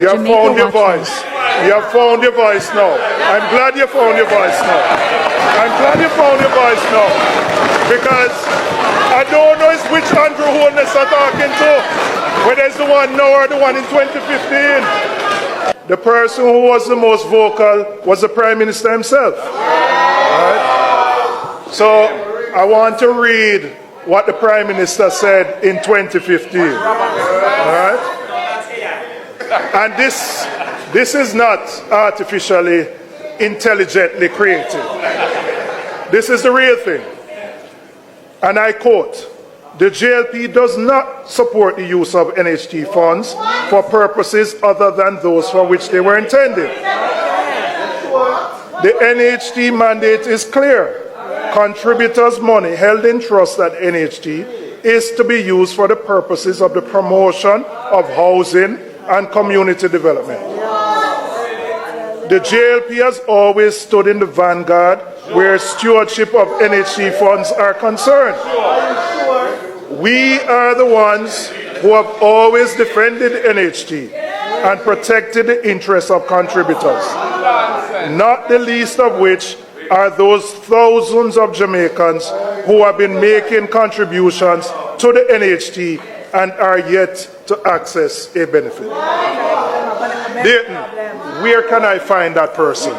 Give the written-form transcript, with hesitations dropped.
You have found your voice. You have found your voice now. I'm glad you found your voice now. I'm glad you found your voice now. Because I don't know which Andrew Holness are talking to. Whether it's the one now or the one in 2015. The person who was the most vocal was the Prime Minister himself. Right? So I want to read what the Prime Minister said in 2015. Right? And this is not artificially, intelligently created. This is the real thing. And I quote, "The JLP does not support the use of NHT funds for purposes other than those for which they were intended. The NHT mandate is clear. Contributors' money held in trust at NHT is to be used for the purposes of the promotion of housing and community development. The JLP has always stood in the vanguard where stewardship of NHT funds are concerned. We are the ones who have always defended NHT and protected the interests of contributors, not the least of which are those thousands of Jamaicans who have been making contributions to the NHT and are yet to access a benefit." Dayton, where can I find that person?